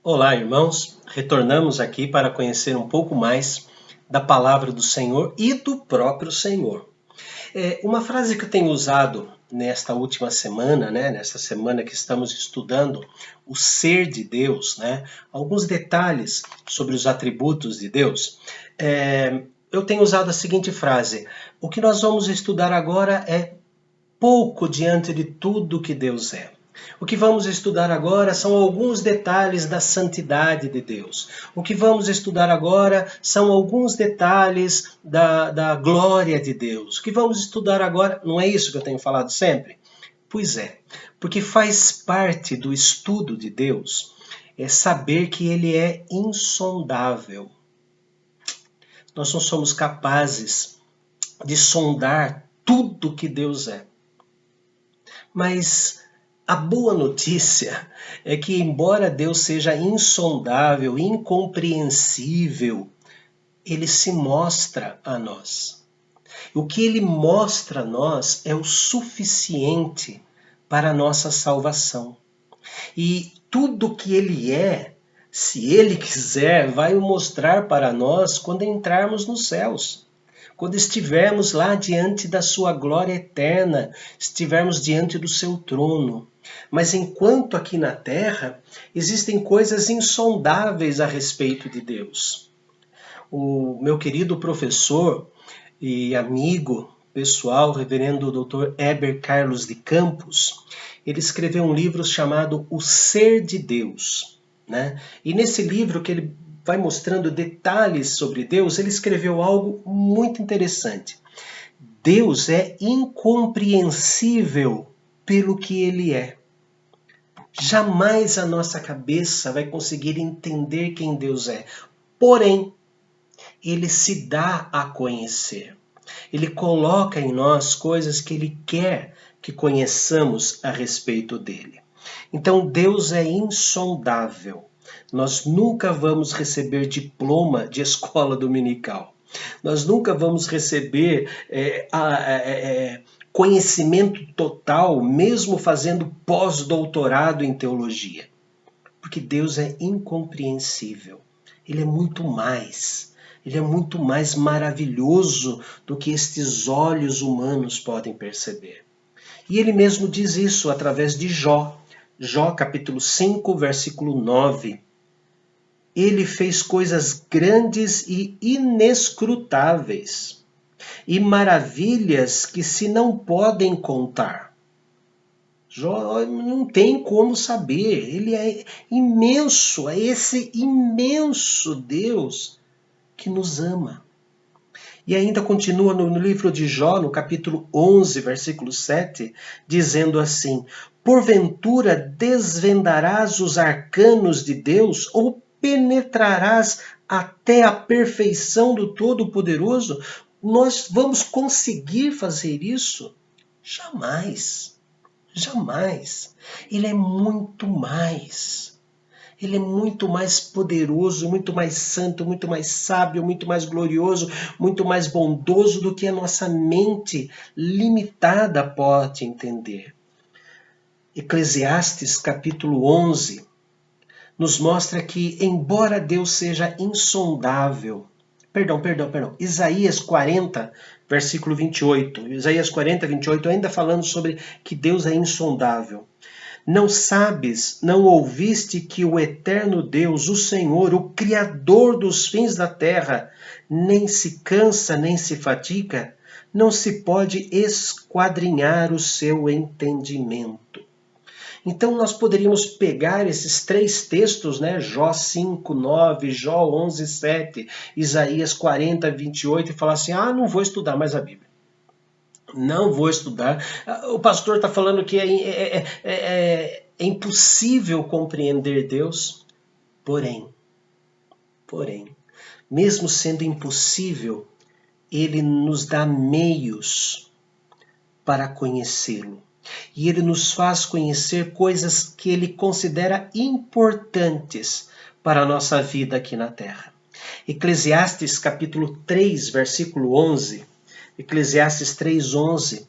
Olá, irmãos. Retornamos aqui para conhecer um pouco mais da palavra do Senhor e do próprio Senhor. Uma frase que eu tenho usado nesta última semana, nesta semana que estamos estudando o ser de Deus, alguns detalhes sobre os atributos de Deus, eu tenho usado a seguinte frase: o que nós vamos estudar agora é pouco diante de tudo que Deus é. O que vamos estudar agora são alguns detalhes da santidade de Deus. O que vamos estudar agora são alguns detalhes da glória de Deus. O que vamos estudar agora, não é isso que eu tenho falado sempre? Pois é, porque faz parte do estudo de Deus saber que Ele é insondável. Nós não somos capazes de sondar tudo que Deus é. Mas a boa notícia é que, embora Deus seja insondável, incompreensível, Ele se mostra a nós. O que Ele mostra a nós é o suficiente para a nossa salvação. E tudo que Ele é, se Ele quiser, vai o mostrar para nós quando entrarmos nos céus. Quando estivermos lá diante da sua glória eterna, estivermos diante do seu trono. Mas enquanto aqui na terra, existem coisas insondáveis a respeito de Deus. O meu querido professor e amigo pessoal, reverendo Dr. Heber Carlos de Campos, ele escreveu um livro chamado O Ser de Deus. E nesse livro que ele vai mostrando detalhes sobre Deus, ele escreveu algo muito interessante. Deus é incompreensível pelo que Ele é. Jamais a nossa cabeça vai conseguir entender quem Deus é. Porém, Ele se dá a conhecer. Ele coloca em nós coisas que Ele quer que conheçamos a respeito dele. Então, Deus é insondável. Nós nunca vamos receber diploma de escola dominical. Nós nunca vamos receber conhecimento total, mesmo fazendo pós-doutorado em teologia. Porque Deus é incompreensível. Ele é muito mais. Ele é muito mais maravilhoso do que estes olhos humanos podem perceber. E ele mesmo diz isso através de Jó. Jó, capítulo 5, versículo 9. Ele fez coisas grandes e inescrutáveis, e maravilhas que se não podem contar. Jó não tem como saber, ele é imenso, é esse imenso Deus que nos ama. E ainda continua no livro de Jó, no capítulo 11, versículo 7, dizendo assim: porventura desvendarás os arcanos de Deus, ou penetrarás até a perfeição do Todo-Poderoso? Nós vamos conseguir fazer isso? Jamais. Jamais. Ele é muito mais. Ele é muito mais poderoso, muito mais santo, muito mais sábio, muito mais glorioso, muito mais bondoso do que a nossa mente limitada pode entender. Eclesiastes capítulo 11 nos mostra que, embora Deus seja insondável, Isaías 40, versículo 28. Isaías 40, 28, ainda falando sobre que Deus é insondável. Não sabes, não ouviste que o eterno Deus, o Senhor, o Criador dos fins da terra, nem se cansa, nem se fatiga? Não se pode esquadrinhar o seu entendimento. Então nós poderíamos pegar esses três textos, Jó 5, 9, Jó 11, 7, Isaías 40, 28, e falar assim: não vou estudar mais a Bíblia. Não vou estudar. O pastor está falando que é impossível compreender Deus. Porém, mesmo sendo impossível, Ele nos dá meios para conhecê-lo. E Ele nos faz conhecer coisas que Ele considera importantes para a nossa vida aqui na Terra. Eclesiastes capítulo 3, versículo 11. Eclesiastes 3:11,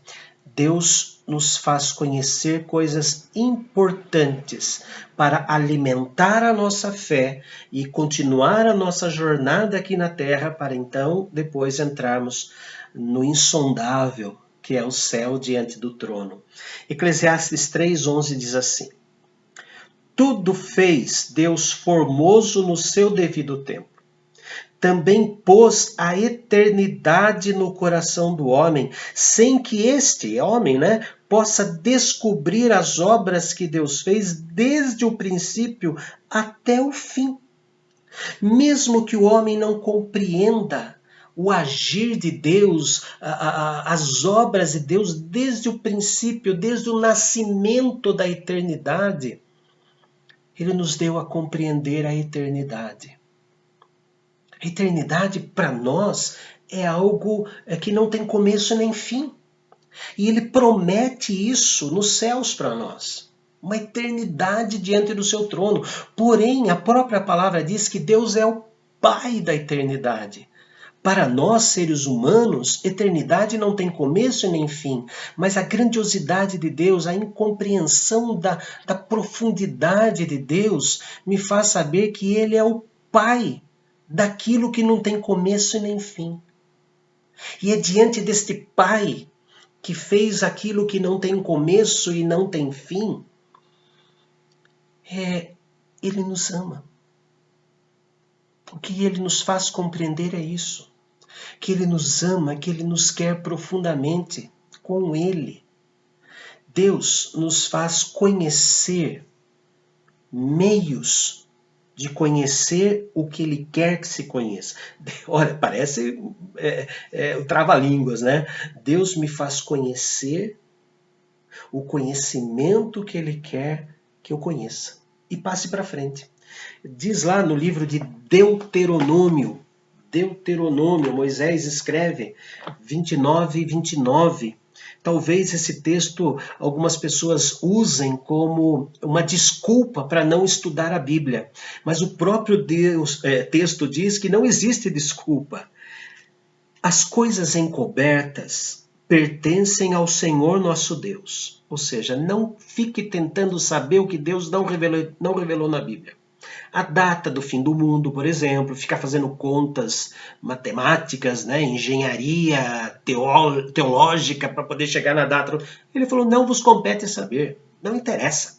Deus nos faz conhecer coisas importantes para alimentar a nossa fé e continuar a nossa jornada aqui na Terra, para então depois entrarmos no insondável, que é o céu diante do trono. Eclesiastes 3:11 diz assim: tudo fez Deus formoso no seu devido tempo. Também pôs a eternidade no coração do homem, sem que este homem, possa descobrir as obras que Deus fez desde o princípio até o fim. Mesmo que o homem não compreenda o agir de Deus, as obras de Deus desde o princípio, desde o nascimento da eternidade, Ele nos deu a compreender a eternidade. A eternidade para nós é algo que não tem começo nem fim. E Ele promete isso nos céus para nós. Uma eternidade diante do seu trono. Porém, a própria palavra diz que Deus é o Pai da eternidade. Para nós, seres humanos, eternidade não tem começo nem fim, mas a grandiosidade de Deus, a incompreensão da profundidade de Deus, me faz saber que Ele é o Pai daquilo que não tem começo nem fim. E é diante deste Pai que fez aquilo que não tem começo e não tem fim, Ele nos ama. O que Ele nos faz compreender é isso. Que Ele nos ama, que Ele nos quer profundamente com Ele. Deus nos faz conhecer meios de conhecer o que Ele quer que se conheça. Olha, parece o trava-línguas, né? Deus me faz conhecer o conhecimento que Ele quer que eu conheça. E passe para frente. Diz lá no livro de Deuteronômio, Moisés escreve 29:29. Talvez esse texto algumas pessoas usem como uma desculpa para não estudar a Bíblia. Mas o próprio texto diz que não existe desculpa. As coisas encobertas pertencem ao Senhor nosso Deus. Ou seja, não fique tentando saber o que Deus não revelou na Bíblia. A data do fim do mundo, por exemplo, ficar fazendo contas matemáticas, engenharia teológica para poder chegar na data. Ele falou, não vos compete saber, não interessa.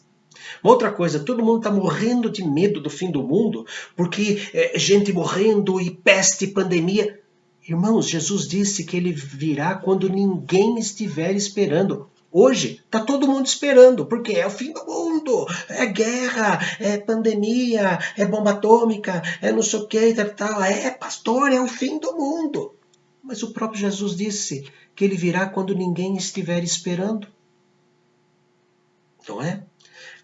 Uma outra coisa, todo mundo está morrendo de medo do fim do mundo, porque gente morrendo e peste, pandemia. Irmãos, Jesus disse que Ele virá quando ninguém estiver esperando. Hoje está todo mundo esperando, porque é o fim do mundo, é guerra, é pandemia, é bomba atômica, é não sei o que, tal. Pastor, é o fim do mundo. Mas o próprio Jesus disse que Ele virá quando ninguém estiver esperando. Não é?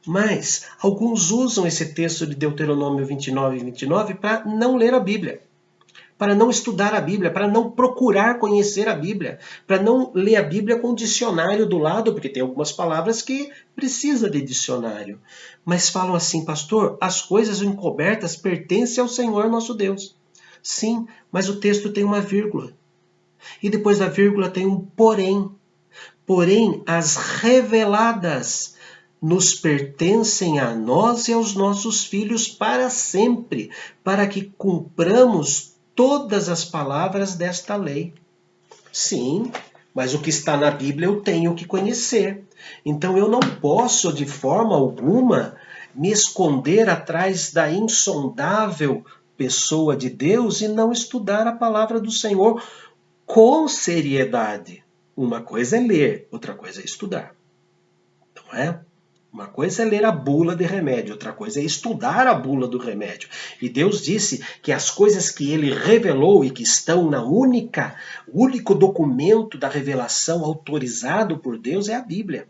Mas alguns usam esse texto de Deuteronômio 29:29 para não ler a Bíblia, para não estudar a Bíblia, para não procurar conhecer a Bíblia, para não ler a Bíblia com dicionário do lado, porque tem algumas palavras que precisa de dicionário. Mas falam assim, pastor, as coisas encobertas pertencem ao Senhor nosso Deus. Sim, mas o texto tem uma vírgula. E depois da vírgula tem um porém. Porém, as reveladas nos pertencem a nós e aos nossos filhos para sempre, para que cumpramos todas as palavras desta lei. Sim, mas o que está na Bíblia eu tenho que conhecer. Então eu não posso, de forma alguma, me esconder atrás da insondável pessoa de Deus e não estudar a palavra do Senhor com seriedade. Uma coisa é ler, outra coisa é estudar. Não é? Uma coisa é ler a bula de remédio, outra coisa é estudar a bula do remédio. E Deus disse que as coisas que Ele revelou e que estão na único documento da revelação autorizado por Deus é a Bíblia.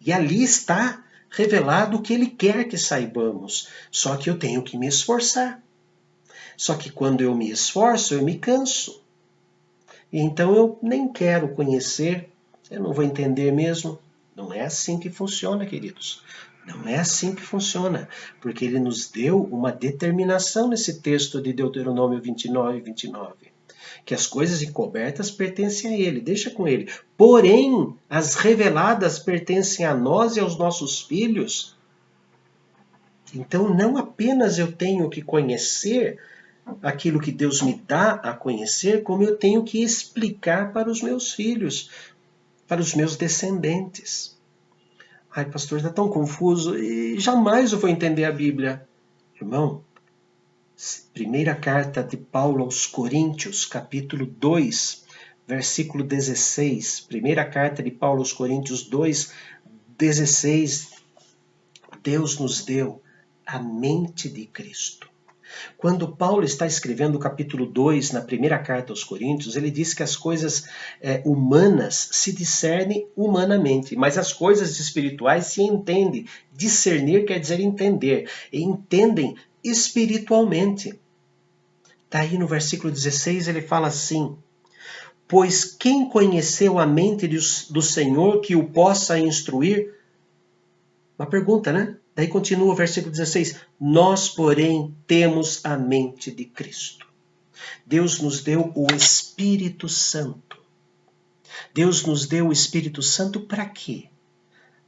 E ali está revelado o que Ele quer que saibamos. Só que eu tenho que me esforçar. Só que quando eu me esforço, eu me canso. E então eu nem quero conhecer, eu não vou entender mesmo. Não é assim que funciona, queridos. Não é assim que funciona, porque Ele nos deu uma determinação nesse texto de Deuteronômio 29:29. que as coisas encobertas pertencem a Ele, deixa com Ele. Porém, as reveladas pertencem a nós e aos nossos filhos. Então, não apenas eu tenho que conhecer aquilo que Deus me dá a conhecer, como eu tenho que explicar para os meus filhos, para os meus descendentes. Ai, pastor, está tão confuso e jamais eu vou entender a Bíblia. Irmão, primeira carta de Paulo aos Coríntios, capítulo 2, versículo 16. Primeira carta de Paulo aos Coríntios 2, 16. Deus nos deu a mente de Cristo. Quando Paulo está escrevendo o capítulo 2, na primeira carta aos Coríntios, ele diz que as coisas humanas se discernem humanamente, mas as coisas espirituais se entendem. Discernir quer dizer entender, e entendem espiritualmente. Daí no versículo 16 ele fala assim: pois quem conheceu a mente do Senhor que o possa instruir? Uma pergunta, né? Daí continua o versículo 16. Nós, porém, temos a mente de Cristo. Deus nos deu o Espírito Santo. Deus nos deu o Espírito Santo para quê?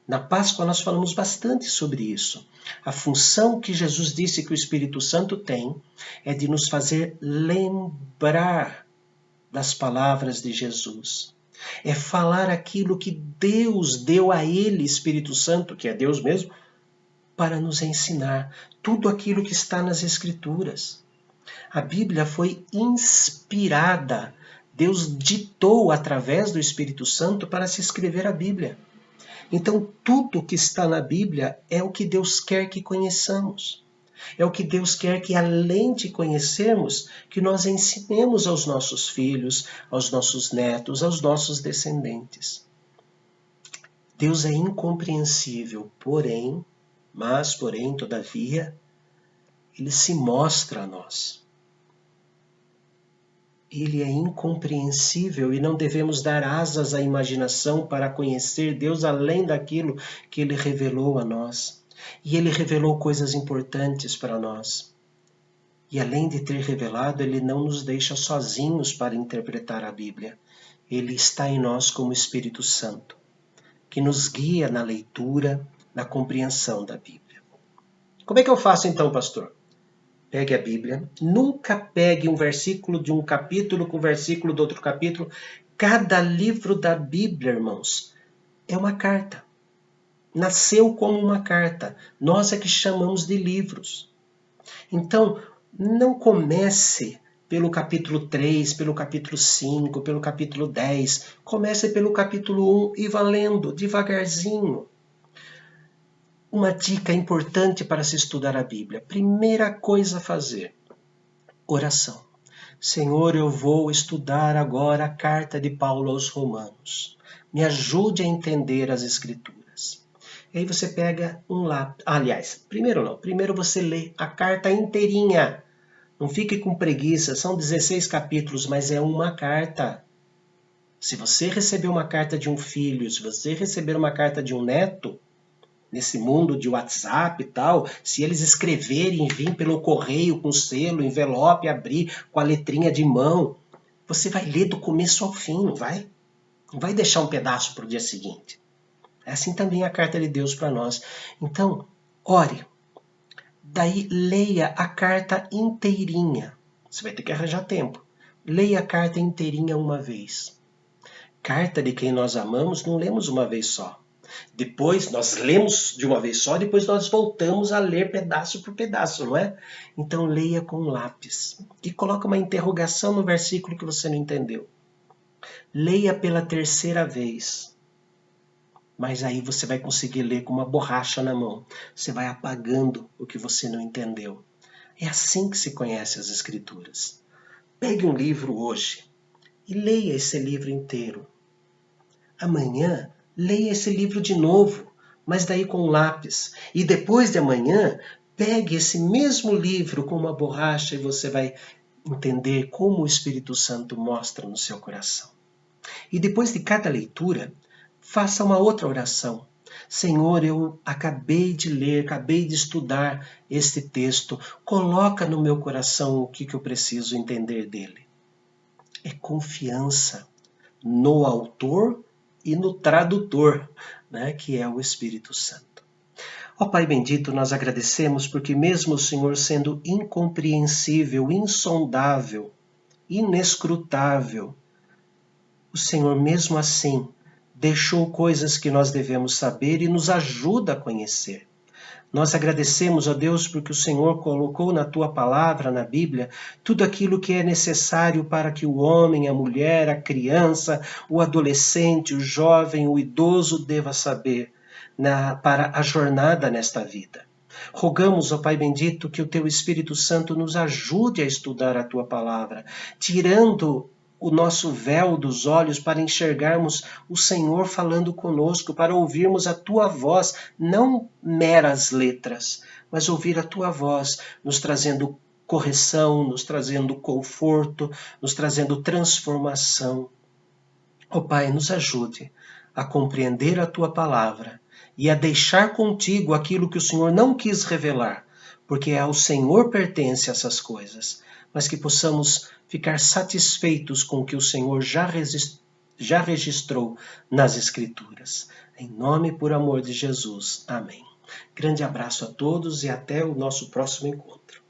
Na Páscoa nós falamos bastante sobre isso. A função que Jesus disse que o Espírito Santo tem é de nos fazer lembrar das palavras de Jesus. É falar aquilo que Deus deu a ele, Espírito Santo, que é Deus mesmo, para nos ensinar tudo aquilo que está nas Escrituras. A Bíblia foi inspirada. Deus ditou através do Espírito Santo para se escrever a Bíblia. Então, tudo que está na Bíblia é o que Deus quer que conheçamos. É o que Deus quer que, além de conhecermos, que nós ensinemos aos nossos filhos, aos nossos netos, aos nossos descendentes. Deus é incompreensível, porém, todavia, Ele se mostra a nós. Ele é incompreensível e não devemos dar asas à imaginação para conhecer Deus além daquilo que Ele revelou a nós. E Ele revelou coisas importantes para nós. E além de ter revelado, Ele não nos deixa sozinhos para interpretar a Bíblia. Ele está em nós como Espírito Santo, que nos guia na leitura, na compreensão da Bíblia. Como é que eu faço então, pastor? Pegue a Bíblia, nunca pegue um versículo de um capítulo com o versículo do outro capítulo. Cada livro da Bíblia, irmãos, é uma carta. Nasceu como uma carta. Nós é que chamamos de livros. Então, não comece pelo capítulo 3, pelo capítulo 5, pelo capítulo 10. Comece pelo capítulo 1 e vá lendo devagarzinho. Uma dica importante para se estudar a Bíblia. Primeira coisa a fazer, oração. Senhor, eu vou estudar agora a carta de Paulo aos Romanos. Me ajude a entender as Escrituras. E aí você pega um lápis. Aliás, primeiro você lê a carta inteirinha. Não fique com preguiça, são 16 capítulos, mas é uma carta. Se você receber uma carta de um filho, se você receber uma carta de um neto, nesse mundo de WhatsApp e tal, se eles escreverem, vir pelo correio com selo, envelope, abrir com a letrinha de mão, você vai ler do começo ao fim, não vai? Não vai deixar um pedaço para o dia seguinte. É assim também a carta de Deus para nós. Então, ore. Daí leia a carta inteirinha. Você vai ter que arranjar tempo. Leia a carta inteirinha uma vez. Carta de quem nós amamos não lemos uma vez só. Depois nós lemos de uma vez só, depois nós voltamos a ler pedaço por pedaço, não é? Então leia com lápis e coloca uma interrogação no versículo que você não entendeu. Leia pela terceira vez, mas aí você vai conseguir ler com uma borracha na mão. Você vai apagando o que você não entendeu. É assim que se conhece as Escrituras. Pegue um livro hoje e leia esse livro inteiro. Amanhã, leia esse livro de novo, mas daí com um lápis. E depois de amanhã, pegue esse mesmo livro com uma borracha e você vai entender como o Espírito Santo mostra no seu coração. E depois de cada leitura, faça uma outra oração. Senhor, eu acabei de ler, acabei de estudar este texto. Coloca no meu coração o que eu preciso entender dele. é confiança no autor e no tradutor, né, que é o Espírito Santo. Ó Pai bendito, nós agradecemos porque mesmo o Senhor sendo incompreensível, insondável, inescrutável, o Senhor mesmo assim deixou coisas que nós devemos saber e nos ajuda a conhecer. Nós agradecemos a Deus porque o Senhor colocou na tua palavra, na Bíblia, tudo aquilo que é necessário para que o homem, a mulher, a criança, o adolescente, o jovem, o idoso deva saber para a jornada nesta vida. Rogamos, ó Pai bendito, que o teu Espírito Santo nos ajude a estudar a tua palavra, tirando o nosso véu dos olhos para enxergarmos o Senhor falando conosco, para ouvirmos a tua voz, não meras letras, mas ouvir a tua voz, nos trazendo correção, nos trazendo conforto, nos trazendo transformação. Ó Pai, nos ajude a compreender a tua palavra e a deixar contigo aquilo que o Senhor não quis revelar, porque ao Senhor pertence essas coisas, mas que possamos ficar satisfeitos com o que o Senhor já registrou nas Escrituras. Em nome e por amor de Jesus. Amém. Grande abraço a todos e até o nosso próximo encontro.